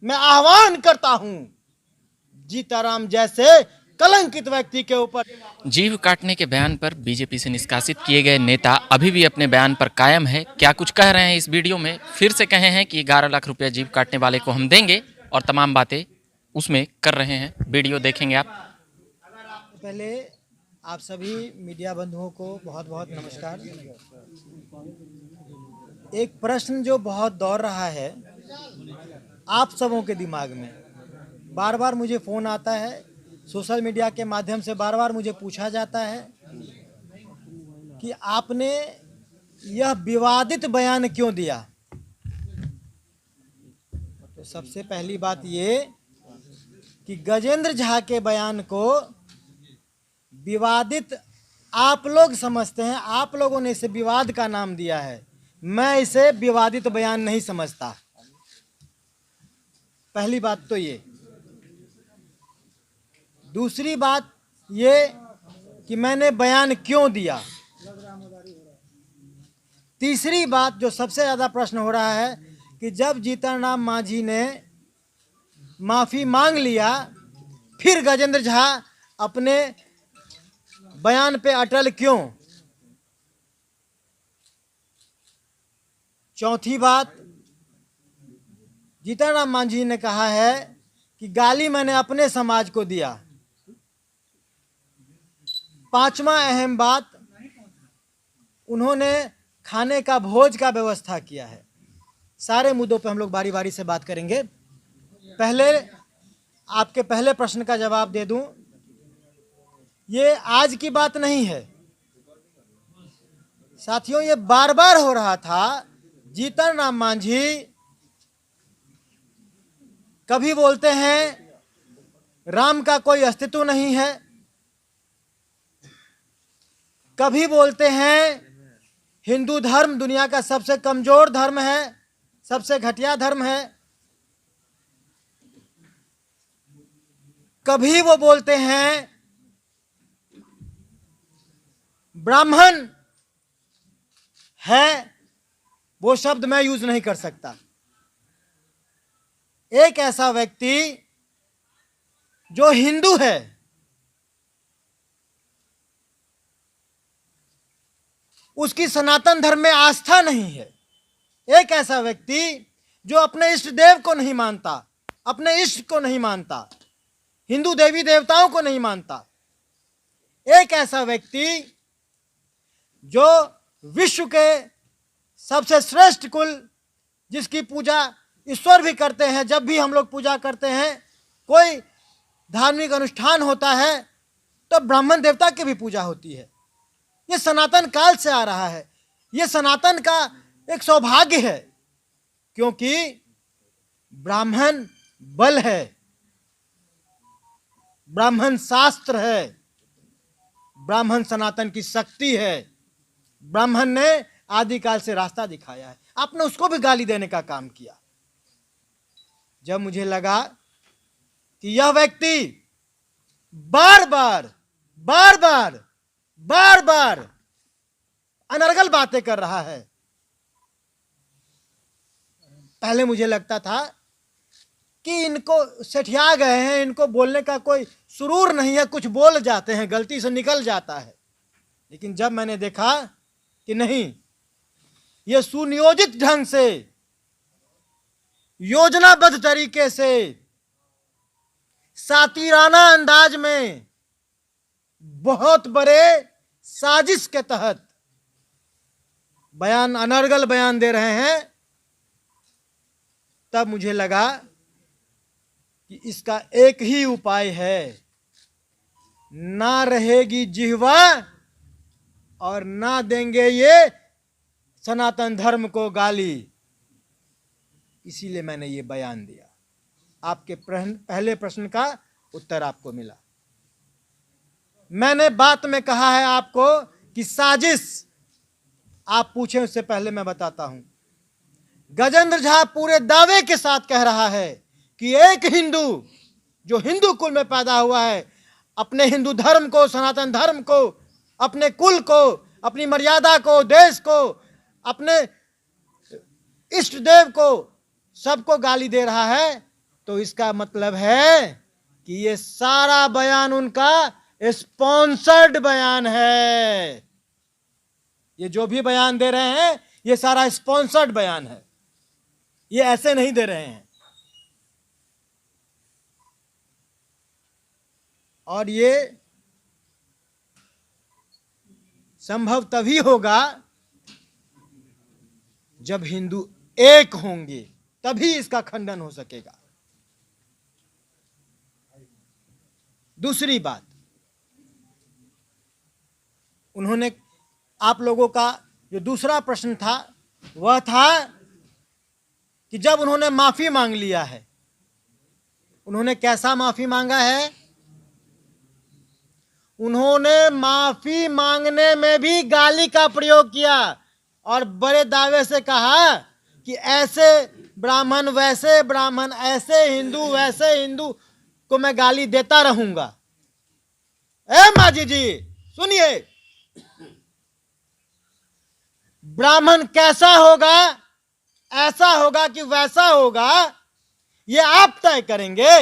मैं आह्वान करता हूं जीताराम जैसे कलंकित व्यक्ति के ऊपर। जीव काटने के बयान पर बीजेपी से निष्कासित किए गए नेता अभी भी अपने बयान पर कायम है। क्या कुछ कह रहे हैं इस वीडियो में? फिर से कहे हैं कि 11 लाख रुपया जीव काटने वाले को हम देंगे और तमाम बातें उसमें कर रहे हैं। वीडियो देखेंगे आप। पहले आप सभी मीडिया बंधुओं को बहुत बहुत नमस्कार। एक प्रश्न जो बहुत दौड़ रहा है आप सबों के दिमाग में, बार बार मुझे फ़ोन आता है, सोशल मीडिया के माध्यम से बार बार मुझे पूछा जाता है कि आपने यह विवादित बयान क्यों दिया। तो सबसे पहली बात ये कि गजेंद्र झा के बयान को विवादित आप लोग समझते हैं, आप लोगों ने इसे विवाद का नाम दिया है। मैं इसे विवादित बयान नहीं समझता। पहली बात तो ये। दूसरी बात ये कि मैंने बयान क्यों दिया। तीसरी बात जो सबसे ज़्यादा प्रश्न हो रहा है कि जब जीतन राम मांझी ने माफ़ी मांग लिया फिर गजेंद्र झा अपने बयान पे अटल क्यों। चौथी बात, जीतन राम मांझी ने कहा है कि गाली मैंने अपने समाज को दिया। पांचवा अहम बात, उन्होंने खाने का भोज का व्यवस्था किया है। सारे मुद्दों पे हम लोग बारी बारी से बात करेंगे। पहले आपके पहले प्रश्न का जवाब दे दूं, ये आज की बात नहीं है साथियों, ये बार बार हो रहा था। जीतन राम मांझी कभी बोलते हैं राम का कोई अस्तित्व नहीं है, कभी बोलते हैं हिंदू धर्म दुनिया का सबसे कमजोर धर्म है, सबसे घटिया धर्म है, कभी वो बोलते हैं ब्राह्मण है, वो शब्द मैं यूज नहीं कर सकता। एक ऐसा व्यक्ति जो हिंदू है, उसकी सनातन धर्म में आस्था नहीं है, एक ऐसा व्यक्ति जो अपने इष्ट देव को नहीं मानता, अपने इष्ट को नहीं मानता, हिंदू देवी देवताओं को नहीं मानता, एक ऐसा व्यक्ति जो विश्व के सबसे श्रेष्ठ कुल जिसकी पूजा ईश्वर भी करते हैं, जब भी हम लोग पूजा करते हैं, कोई धार्मिक अनुष्ठान होता है तो ब्राह्मण देवता की भी पूजा होती है। ये सनातन काल से आ रहा है, ये सनातन का एक सौभाग्य है, क्योंकि ब्राह्मण बल है, ब्राह्मण शास्त्र है, ब्राह्मण सनातन की शक्ति है, ब्राह्मण ने आदिकाल से रास्ता दिखाया है। आपने उसको भी गाली देने का काम किया। जब मुझे लगा कि यह व्यक्ति बार बार अनर्गल बातें कर रहा है, पहले मुझे लगता था कि इनको सेठिया गए हैं, इनको बोलने का कोई सुरूर नहीं है, कुछ बोल जाते हैं, गलती से निकल जाता है। लेकिन जब मैंने देखा कि नहीं, ये सुनियोजित ढंग से, योजनाबद्ध तरीके से, सातिराना अंदाज में, बहुत बड़े साजिश के तहत बयान, अनर्गल बयान दे रहे हैं, तब मुझे लगा कि इसका एक ही उपाय है, ना रहेगी जिह्वा और ना देंगे ये सनातन धर्म को गाली। इसीलिए मैंने ये बयान दिया। आपके पहले प्रश्न का उत्तर आपको मिला। मैंने बात में कहा है आपको कि साजिश, आप पूछें उससे पहले मैं बताता हूं। गजेंद्र झा पूरे दावे के साथ कह रहा है कि एक हिंदू जो हिंदू कुल में पैदा हुआ है, अपने हिंदू धर्म को, सनातन धर्म को, अपने कुल को, अपनी मर्यादा को, देश को, अपने इष्ट देव को, सबको गाली दे रहा है, तो इसका मतलब है कि ये सारा बयान उनका स्पॉन्सर्ड बयान है। ये जो भी बयान दे रहे हैं ये सारा स्पॉन्सर्ड बयान है, ये ऐसे नहीं दे रहे हैं। और ये संभव तभी होगा जब हिंदू एक होंगे, तभी इसका खंडन हो सकेगा। दूसरी बात, उन्होंने, आप लोगों का जो दूसरा प्रश्न था वह था कि जब उन्होंने माफी मांग लिया है, उन्होंने कैसा माफी मांगा है? उन्होंने माफी मांगने में भी गाली का प्रयोग किया और बड़े दावे से कहा कि ऐसे ब्राह्मण, वैसे ब्राह्मण, ऐसे हिंदू, वैसे हिंदू को मैं गाली देता रहूंगा। ए माजी जी सुनिए, ब्राह्मण कैसा होगा, ऐसा होगा कि वैसा होगा, ये आप तय करेंगे।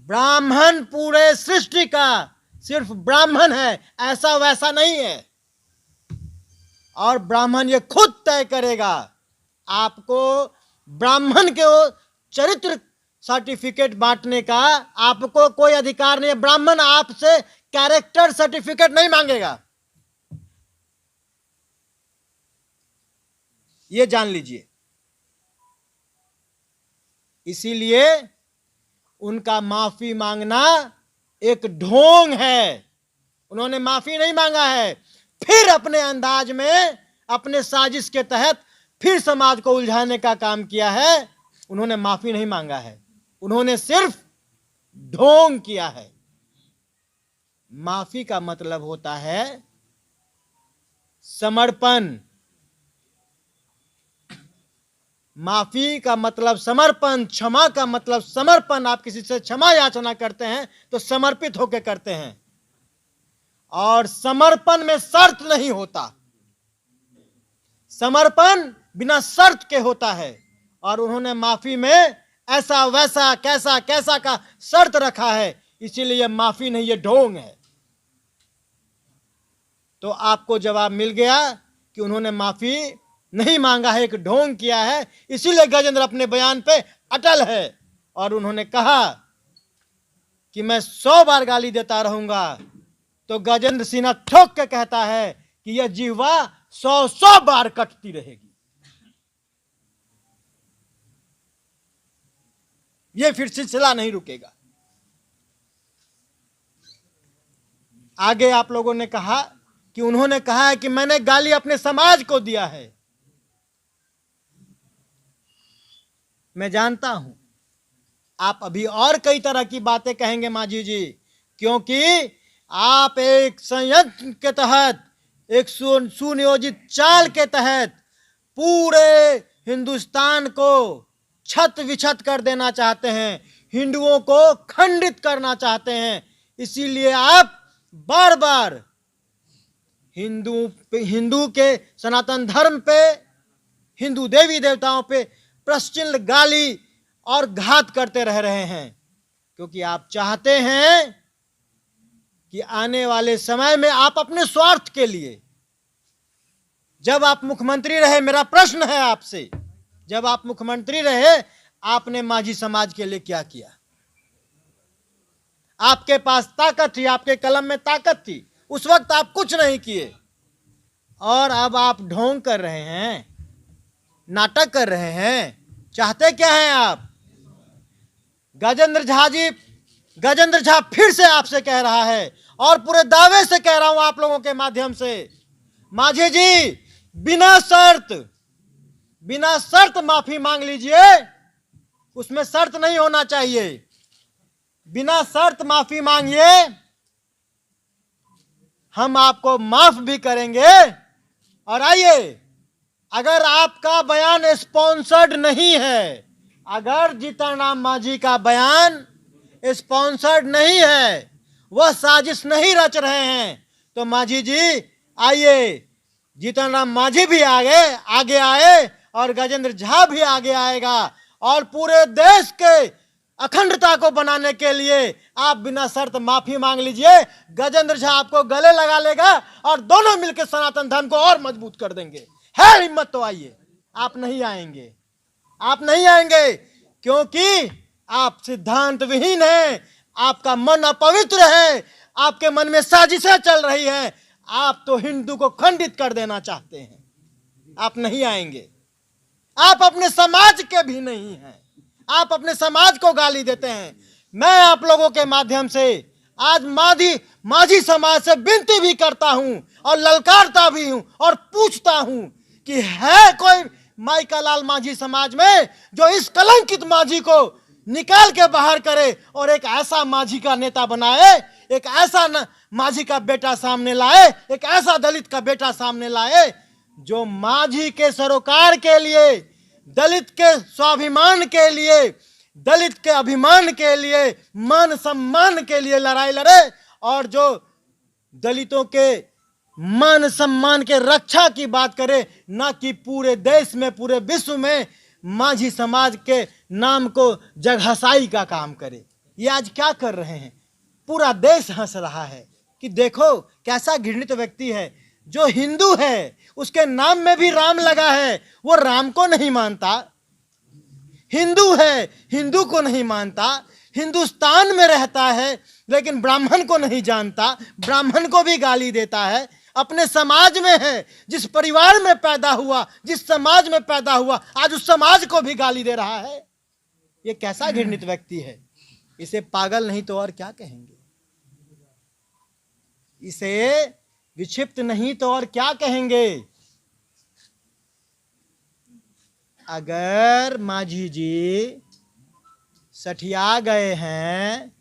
ब्राह्मण पूरे सृष्टि का सिर्फ ब्राह्मण है, ऐसा वैसा नहीं है। और ब्राह्मण ये खुद तय करेगा। आपको ब्राह्मण के चरित्र सर्टिफिकेट बांटने का आपको कोई अधिकार नहीं है। ब्राह्मण आपसे कैरेक्टर सर्टिफिकेट नहीं मांगेगा, ये जान लीजिए। इसीलिए उनका माफी मांगना एक ढोंग है। उन्होंने माफी नहीं मांगा है, फिर अपने अंदाज में, अपने साजिश के तहत फिर समाज को उलझाने का काम किया है। उन्होंने माफी नहीं मांगा है, उन्होंने सिर्फ ढोंग किया है। माफी का मतलब होता है समर्पण। माफी का मतलब समर्पण, क्षमा का मतलब समर्पण। आप किसी से क्षमा याचना करते हैं तो समर्पित होकर करते हैं, और समर्पण में शर्त नहीं होता। समर्पण बिना शर्त के होता है, और उन्होंने माफी में ऐसा वैसा कैसा कैसा का शर्त रखा है, इसीलिए माफी नहीं, ये ढोंग है। तो आपको जवाब मिल गया कि उन्होंने माफी नहीं मांगा है, एक ढोंग किया है। इसीलिए गजेंद्र अपने बयान पे अटल है, और उन्होंने कहा कि मैं 100 बार गाली देता रहूंगा। तो गजेंद्र सिन्हा ठोक के कहता है कि यह जिह्वा 100 बार कटती रहेगी। यह फिर सिलसिला नहीं रुकेगा। आगे आप लोगों ने कहा कि उन्होंने कहा है कि मैंने गाली अपने समाज को दिया है। मैं जानता हूं आप अभी और कई तरह की बातें कहेंगे मांझी जी, क्योंकि आप एक संयंत्र के तहत, एक सुनियोजित चाल के तहत पूरे हिंदुस्तान को छत विछत कर देना चाहते हैं, हिंदुओं को खंडित करना चाहते हैं। इसीलिए आप बार बार हिंदू के सनातन धर्म पे, हिंदू देवी देवताओं पे प्रश्चिल गाली और घात करते रह रहे हैं, क्योंकि आप चाहते हैं कि आने वाले समय में आप अपने स्वार्थ के लिए, जब आप मुख्यमंत्री रहे, मेरा प्रश्न है आपसे, जब आप मुख्यमंत्री रहे आपने माझी समाज के लिए क्या किया? आपके पास ताकत थी, आपके कलम में ताकत थी, उस वक्त आप कुछ नहीं किए, और अब आप ढोंग कर रहे हैं, नाटक कर रहे हैं। चाहते क्या हैं आप? गजेंद्र झा फिर से आपसे कह रहा है, और पूरे दावे से कह रहा हूं आप लोगों के माध्यम से, माझी जी बिना शर्त माफी मांग लीजिए। उसमें शर्त नहीं होना चाहिए, बिना शर्त माफी मांगिए, हम आपको माफ भी करेंगे। और आइए, अगर आपका बयान स्पॉन्सर्ड नहीं है, अगर जीतन राम मांझी का बयान स्पॉन्सर्ड नहीं है, वह साजिश नहीं रच रहे हैं, तो मांझी जी आइए, जीतन राम मांझी भी आगे आए और गजेंद्र झा भी आगे आएगा और पूरे देश के अखंडता को बनाने के लिए आप बिना शर्त माफी मांग लीजिए। गजेंद्र झा आपको गले लगा लेगा और दोनों मिलकर सनातन धर्म को और मजबूत कर देंगे। है हिम्मत तो आइए। आप नहीं आएंगे, आप नहीं आएंगे, क्योंकि आप सिद्धांत विहीन हैं, आपका मन अपवित्र है, आपके मन में साजिशें चल रही हैं। आप तो हिंदू को खंडित कर देना चाहते हैं। आप नहीं आएंगे। आप अपने समाज के भी नहीं हैं, आप अपने समाज को गाली देते हैं। मैं आप लोगों के माध्यम से आज माझी समाज से विनती भी करता हूं और ललकारता भी हूं और पूछता हूं कि है कोई माइका लाल माझी समाज में जो इस कलंकित माझी को निकाल के बाहर करे और एक ऐसा माझी का नेता बनाए, एक ऐसा माझी का बेटा सामने लाए, एक ऐसा दलित का बेटा सामने लाए जो माझी के सरोकार के लिए, दलित के स्वाभिमान के लिए, दलित के अभिमान के लिए, मान सम्मान के लिए लड़ाई लड़े और जो दलितों के मान सम्मान के रक्षा की बात करे, ना कि पूरे देश में, पूरे विश्व में माझी समाज के नाम को जगहसाई का काम करे। ये आज क्या कर रहे हैं? पूरा देश हंस रहा है कि देखो कैसा घृणित व्यक्ति है। जो हिंदू है उसके नाम में भी राम लगा है, वो राम को नहीं मानता। हिंदू है, हिंदू को नहीं मानता, हिंदुस्तान में रहता है लेकिन ब्राह्मण को नहीं जानता, ब्राह्मण को भी गाली देता है। अपने समाज में है, जिस परिवार में पैदा हुआ, जिस समाज में पैदा हुआ, आज उस समाज को भी गाली दे रहा है। ये कैसा घृणित व्यक्ति है? इसे पागल नहीं तो और क्या कहेंगे? इसे विक्षिप्त नहीं तो और क्या कहेंगे? अगर माझी जी सठिया गए हैं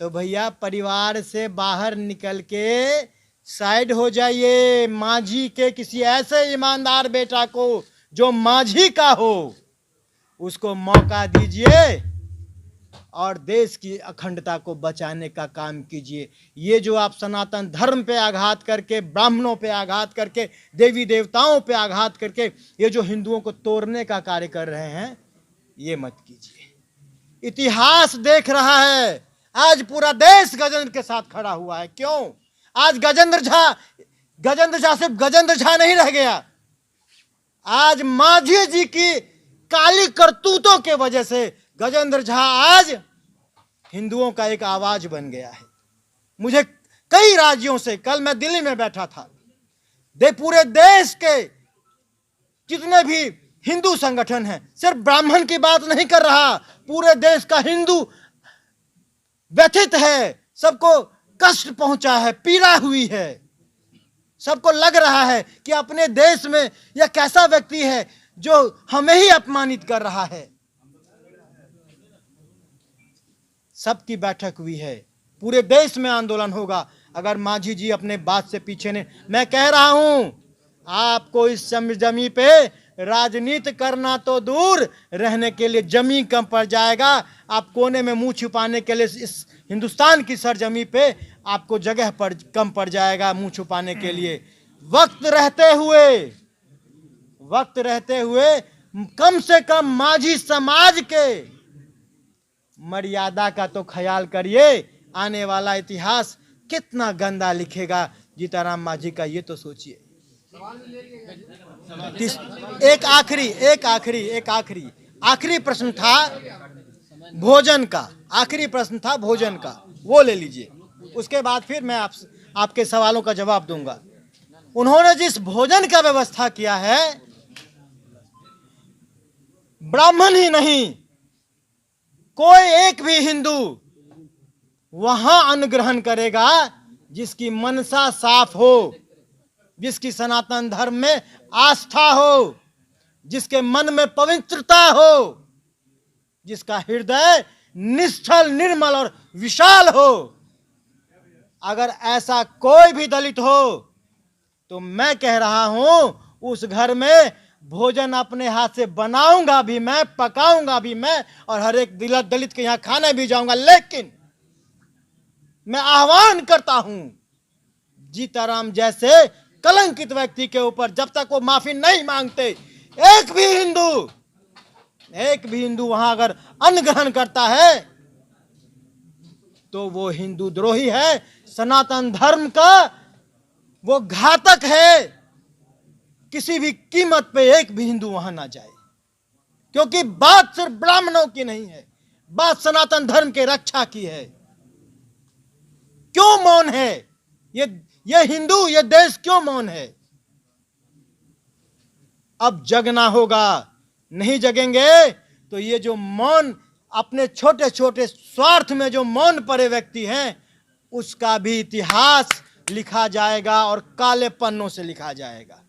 तो भैया परिवार से बाहर निकल के साइड हो जाइए। माझी के किसी ऐसे ईमानदार बेटा को जो माझी का हो, उसको मौका दीजिए और देश की अखंडता को बचाने का काम कीजिए। ये जो आप सनातन धर्म पे आघात करके, ब्राह्मणों पे आघात करके, देवी देवताओं पे आघात करके ये जो हिंदुओं को तोड़ने का कार्य कर रहे हैं, ये मत कीजिए। इतिहास देख रहा है, आज पूरा देश गजेंद्र के साथ खड़ा हुआ है। क्यों? आज गजेंद्र झा सिर्फ गजेंद्र झा नहीं रह गया। आज माझी जी की काली करतूतों के वजह से गजेंद्र झा आज हिंदुओं का एक आवाज बन गया है। मुझे कई राज्यों से, कल मैं दिल्ली में बैठा था, पूरे देश के जितने भी हिंदू संगठन हैं, सिर्फ ब्राह्मण की बात नहीं कर रहा, पूरे देश का हिंदू व्यथित है, सबको कष्ट पहुंचा है, पीड़ा हुई है। सबको लग रहा है कि अपने देश में यह कैसा व्यक्ति है जो हमें ही अपमानित कर रहा है। सबकी बैठक हुई है, पूरे देश में आंदोलन होगा अगर माझी जी अपने बात से पीछे नहीं। मैं कह रहा हूं, आपको इस जमी पे राजनीति करना तो दूर, रहने के लिए जमीन कम पड़ जाएगा। आप कोने में मुंह छुपाने के लिए इस हिंदुस्तान की सरजमी पे आपको जगह कम पड़ जाएगा मुंह छुपाने के लिए। वक्त रहते हुए कम से कम माझी समाज के मर्यादा का तो ख्याल करिए। आने वाला इतिहास कितना गंदा लिखेगा जीताराम माझी का, ये तो सोचिए। एक आखिरी प्रश्न था भोजन का, आखिरी प्रश्न था भोजन का, वो ले लीजिए। उसके बाद फिर मैं आपके सवालों का जवाब दूंगा। उन्होंने जिस भोजन का व्यवस्था किया है, ब्राह्मण ही नहीं, कोई एक भी हिंदू वहां अन्न ग्रहण करेगा जिसकी मनसा साफ हो, जिसकी सनातन धर्म में आस्था हो, जिसके मन में पवित्रता हो, जिसका हृदय निश्चल, निर्मल और विशाल हो। अगर ऐसा कोई भी दलित हो तो मैं कह रहा हूं, उस घर में भोजन अपने हाथ से बनाऊंगा भी मैं, पकाऊंगा भी मैं, और हर एक दलित के यहां खाने भी जाऊंगा। लेकिन मैं आह्वान करता हूं, जीताराम जैसे कलंकित व्यक्ति के ऊपर जब तक वो माफी नहीं मांगते, एक भी हिंदू वहां अगर अन्न ग्रहण करता है तो वो हिंदू द्रोही है, सनातन धर्म का वो घातक है। किसी भी कीमत पे एक भी हिंदू वहां ना जाए, क्योंकि बात सिर्फ ब्राह्मणों की नहीं है, बात सनातन धर्म के रक्षा की है। क्यों मौन है ये हिंदू, ये देश क्यों मौन है? अब जगना होगा, नहीं जगेंगे तो ये जो मौन, अपने छोटे छोटे स्वार्थ में जो मौन पड़े व्यक्ति हैं, उसका भी इतिहास लिखा जाएगा और काले पन्नों से लिखा जाएगा।